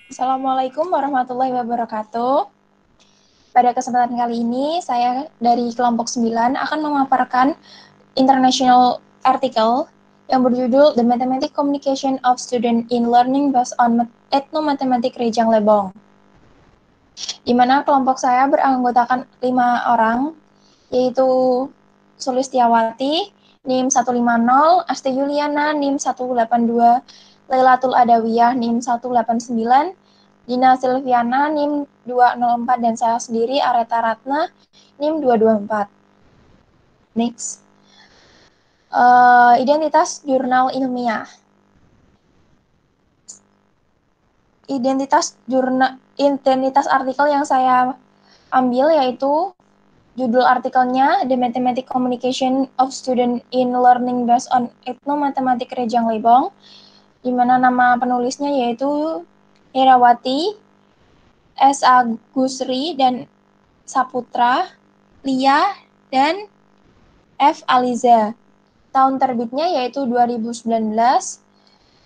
Assalamualaikum warahmatullahi wabarakatuh. Pada kesempatan kali ini, saya dari kelompok 9 akan memaparkan international article yang berjudul The Mathematic Communication of Student in Learning Based on Ethnomathematic Rejang Lebong, di mana kelompok saya beranggotakan 5 orang, yaitu Sulistiawati, NIM 150, Asti Yuliana, NIM 182, Lailatul Adawiyah, NIM 189, Dina Silviana, NIM 204, dan saya sendiri, Areta Ratna, NIM 224. Next. Identitas jurnal ilmiah. Identitas artikel yang saya ambil yaitu judul artikelnya The Mathematic Communication of Student in Learning Based on Ethnomathematic Rejang Lebong, di mana nama penulisnya yaitu Herawati, S. Agusri, dan Saputra, Lia, dan F. Aliza. Tahun terbitnya yaitu 2019.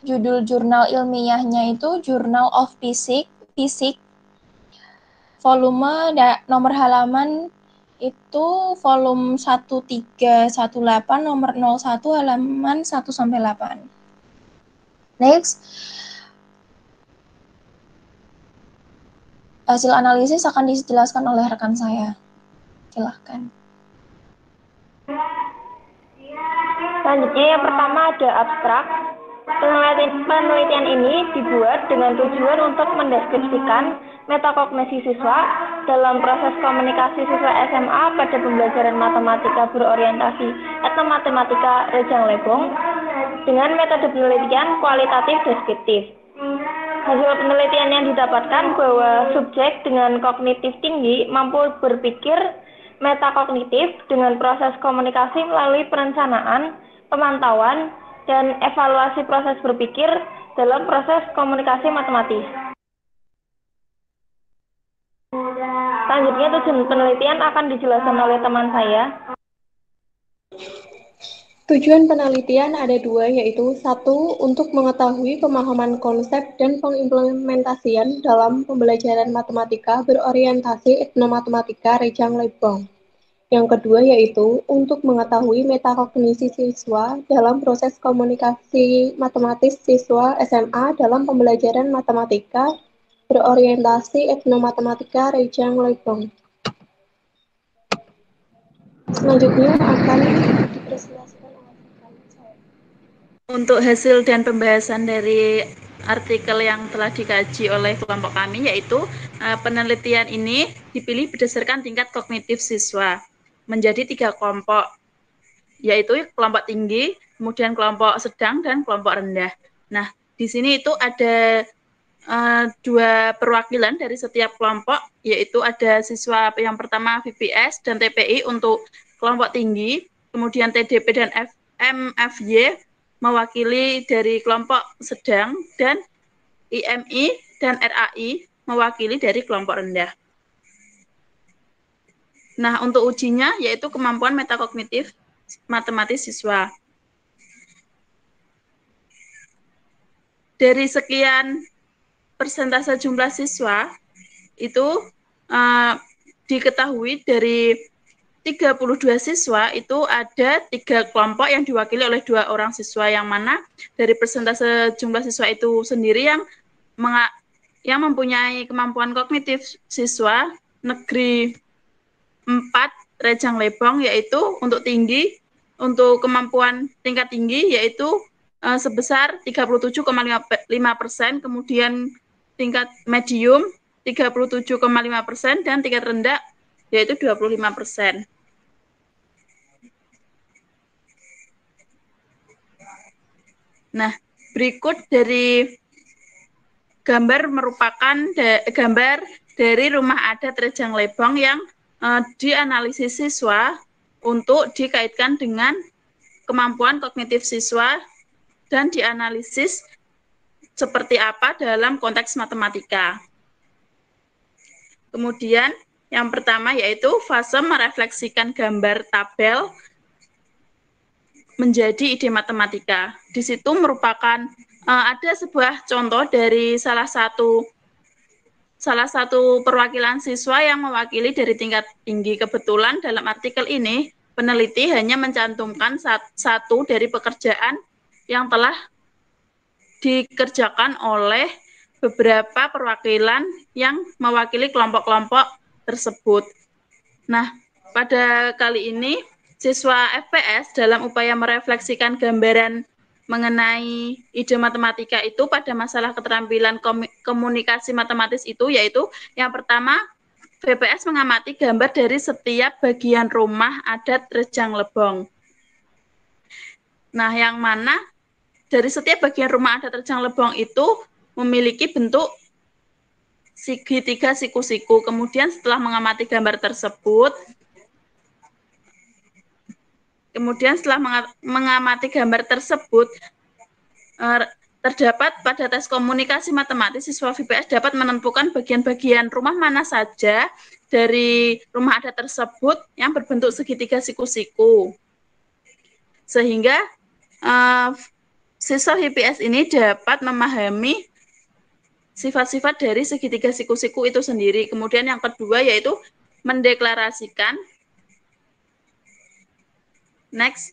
Judul jurnal ilmiahnya itu Journal of Physics. Volume nomor halaman itu volume 1318, nomor 01, halaman 1 sampai 8. Next. Hasil analisis akan dijelaskan oleh rekan saya. Silahkan. Selanjutnya yang pertama ada abstrak. Penelitian ini dibuat dengan tujuan untuk mendeskripsikan metakognisi siswa dalam proses komunikasi siswa SMA pada pembelajaran matematika berorientasi etnomatematika Rejang Lebong dengan metode penelitian kualitatif deskriptif. Hasil penelitian yang didapatkan bahwa subjek dengan kognitif tinggi mampu berpikir metakognitif dengan proses komunikasi melalui perencanaan, pemantauan, dan evaluasi proses berpikir dalam proses komunikasi matematis. Selanjutnya tujuan penelitian akan dijelaskan oleh teman saya. Tujuan penelitian ada dua, yaitu satu, untuk mengetahui pemahaman konsep dan pengimplementasian dalam pembelajaran matematika berorientasi etnomatematika Rejang Lebong. Yang kedua yaitu untuk mengetahui metakognisi siswa dalam proses komunikasi matematis siswa SMA dalam pembelajaran matematika berorientasi etnomatematika Rejang Lebong. Selanjutnya akan dipresentasikan oleh rekan saya. Untuk hasil dan pembahasan dari artikel yang telah dikaji oleh kelompok kami, yaitu penelitian ini dipilih berdasarkan tingkat kognitif siswa menjadi 3 kelompok, yaitu kelompok tinggi, kemudian kelompok sedang, dan kelompok rendah. Nah, di sini itu ada 2 perwakilan dari setiap kelompok, yaitu ada siswa yang pertama VPS dan TPI untuk kelompok tinggi, kemudian TDP dan MFY mewakili dari kelompok sedang, dan IMI dan RAI mewakili dari kelompok rendah. Nah, untuk ujinya yaitu kemampuan metakognitif matematis siswa. Dari sekian persentase jumlah siswa, itu diketahui dari 32 siswa itu ada 3 kelompok yang diwakili oleh 2 orang siswa, yang mana dari persentase jumlah siswa itu sendiri yang mempunyai kemampuan kognitif siswa negeri 4 Rejang Lebong, yaitu untuk tinggi, untuk kemampuan tingkat tinggi yaitu sebesar 37,5%, kemudian tingkat medium 37,5%, dan tingkat rendah yaitu 25%. Nah, berikut dari gambar merupakan gambar dari rumah adat Rejang Lebong yang dianalisis siswa untuk dikaitkan dengan kemampuan kognitif siswa dan dianalisis seperti apa dalam konteks matematika. Kemudian yang pertama yaitu fase merefleksikan gambar tabel menjadi ide matematika. Di situ merupakan ada sebuah contoh dari salah satu salah satu perwakilan siswa yang mewakili dari tingkat tinggi. Kebetulan dalam artikel ini, peneliti hanya mencantumkan satu dari pekerjaan yang telah dikerjakan oleh beberapa perwakilan yang mewakili kelompok-kelompok tersebut. Nah, pada kali ini, siswa FPS dalam upaya merefleksikan gambaran mengenai ide matematika itu pada masalah keterampilan komunikasi matematis itu, yaitu yang pertama, VPS mengamati gambar dari setiap bagian rumah adat Rejang Lebong. Nah, yang mana dari setiap bagian rumah adat Rejang Lebong itu memiliki bentuk segitiga siku-siku. Kemudian setelah mengamati gambar tersebut, terdapat pada tes komunikasi matematis, siswa VPS dapat menentukan bagian-bagian rumah mana saja dari rumah adat tersebut yang berbentuk segitiga siku-siku. Sehingga siswa VPS ini dapat memahami sifat-sifat dari segitiga siku-siku itu sendiri. Kemudian yang kedua yaitu mendeklarasikan. Next.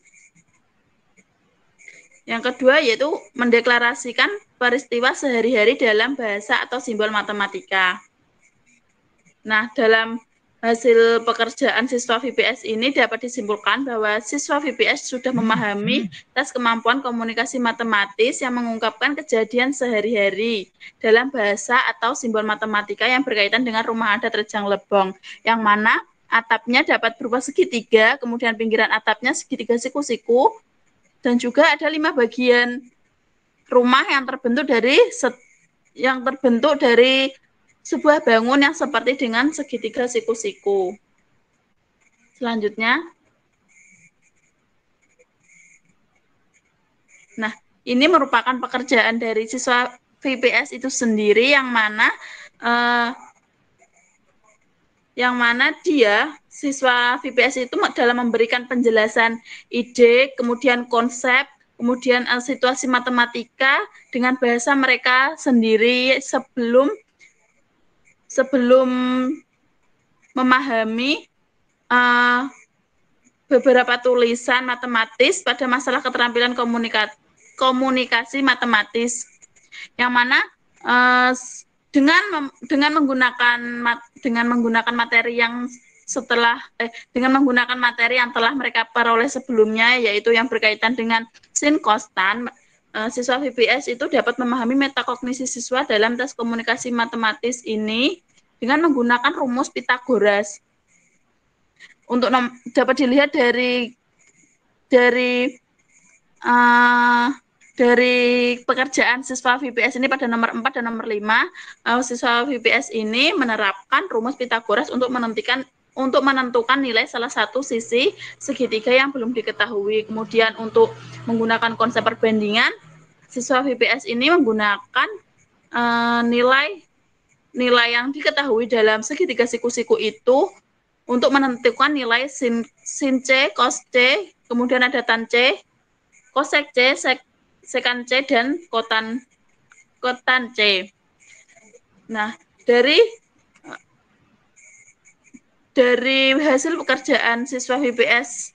Yang kedua yaitu mendeklarasikan peristiwa sehari-hari dalam bahasa atau simbol matematika. Nah, dalam hasil pekerjaan siswa VPS ini dapat disimpulkan bahwa siswa VPS sudah memahami tes kemampuan komunikasi matematis yang mengungkapkan kejadian sehari-hari dalam bahasa atau simbol matematika yang berkaitan dengan rumah adat Rejang Lebong, yang mana atapnya dapat berupa segitiga, kemudian pinggiran atapnya segitiga siku-siku, dan juga ada 5 bagian rumah yang terbentuk dari sebuah bangun yang seperti dengan segitiga siku-siku. Selanjutnya, nah ini merupakan pekerjaan dari siswa VPS itu sendiri yang mana dia siswa VPS itu dalam memberikan penjelasan ide, kemudian konsep, kemudian situasi matematika dengan bahasa mereka sendiri sebelum memahami beberapa tulisan matematis pada masalah keterampilan komunikasi matematis, yang mana dengan menggunakan materi yang telah mereka peroleh sebelumnya, yaitu yang berkaitan dengan sin, cos, tan, siswa VPS itu dapat memahami metakognisi siswa dalam tes komunikasi matematis ini dengan menggunakan rumus Pitagoras. Untuk dapat dilihat dari pekerjaan siswa VPS ini pada nomor 4 dan nomor 5, siswa VPS ini menerapkan rumus Pitagoras untuk menentukan nilai salah satu sisi segitiga yang belum diketahui. Kemudian untuk menggunakan konsep perbandingan, siswa VPS ini menggunakan nilai yang diketahui dalam segitiga siku-siku itu untuk menentukan nilai sin C, cos C, kemudian ada tan C, cosec C, sekan C, dan kotan C. Nah, dari hasil pekerjaan siswa VPS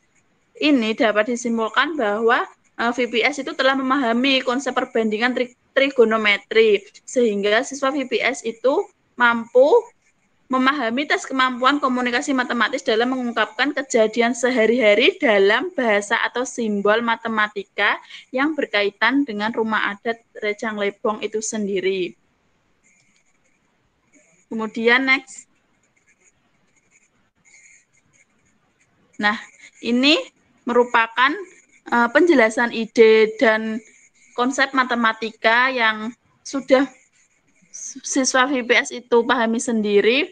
ini dapat disimpulkan bahwa VPS itu telah memahami konsep perbandingan trigonometri, sehingga siswa VPS itu mampu memahami tes kemampuan komunikasi matematis dalam mengungkapkan kejadian sehari-hari dalam bahasa atau simbol matematika yang berkaitan dengan rumah adat Rejang Lebong itu sendiri. Kemudian next. Nah, ini merupakan penjelasan ide dan konsep matematika yang sudah siswa VPS itu pahami sendiri,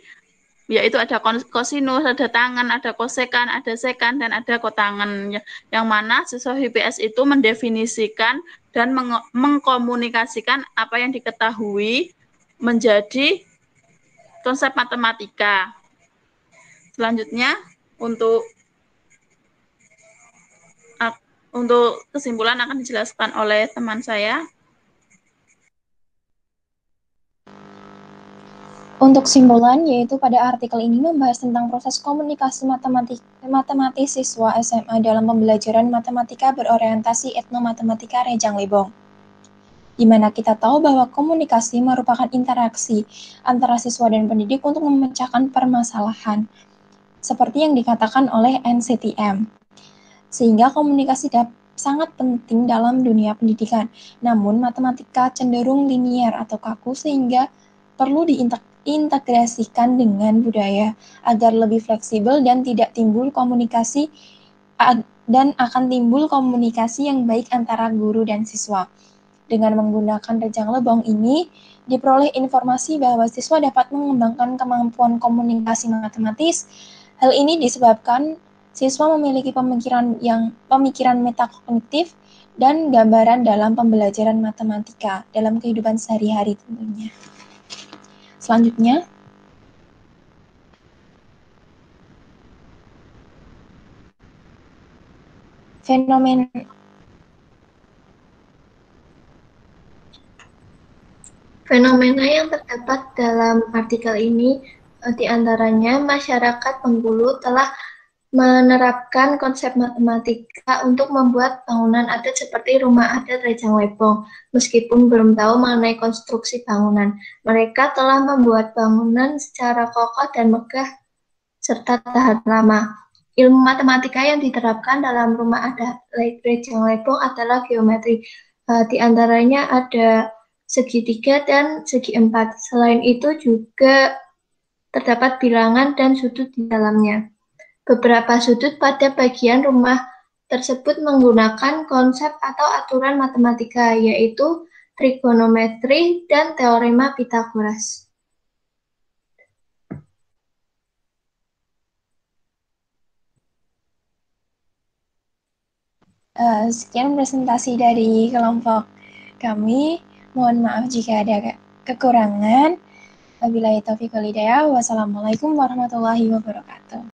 yaitu ada kosinus, ada tangen, ada kosekan, ada sekan, dan ada kotangen, yang mana siswa VPS itu mendefinisikan dan mengkomunikasikan apa yang diketahui menjadi konsep matematika. Selanjutnya, untuk kesimpulan akan dijelaskan oleh teman saya. Untuk simbolan, yaitu pada artikel ini membahas tentang proses komunikasi matematis siswa SMA dalam pembelajaran matematika berorientasi etnomatematika Rejang Lebong. Di mana kita tahu bahwa komunikasi merupakan interaksi antara siswa dan pendidik untuk memecahkan permasalahan, seperti yang dikatakan oleh NCTM. Sehingga komunikasi sangat penting dalam dunia pendidikan. Namun, matematika cenderung linier atau kaku sehingga perlu diintegrasikan dengan budaya agar lebih fleksibel dan tidak timbul komunikasi dan akan timbul komunikasi yang baik antara guru dan siswa. Dengan menggunakan Rejang Lebong ini, diperoleh informasi bahwa siswa dapat mengembangkan kemampuan komunikasi matematis. Hal ini disebabkan siswa memiliki pemikiran metakognitif dan gambaran dalam pembelajaran matematika dalam kehidupan sehari-hari tentunya. Selanjutnya, Fenomena yang terdapat dalam artikel ini diantaranya masyarakat Bengkulu telah menerapkan konsep matematika untuk membuat bangunan adat seperti rumah adat Rejang Lebong. Meskipun belum tahu mengenai konstruksi bangunan, mereka telah membuat bangunan secara kokoh dan megah serta tahan lama. Ilmu matematika yang diterapkan dalam rumah adat Rejang Lebong adalah geometri. Di antaranya ada segitiga dan segi empat. Selain itu juga terdapat bilangan dan sudut di dalamnya. Beberapa sudut pada bagian rumah tersebut menggunakan konsep atau aturan matematika, yaitu trigonometri dan teorema Pythagoras. Sekian presentasi dari kelompok kami. Mohon maaf jika ada kekurangan. Wabillahi taufiq wal hidayah. Wassalamualaikum warahmatullahi wabarakatuh.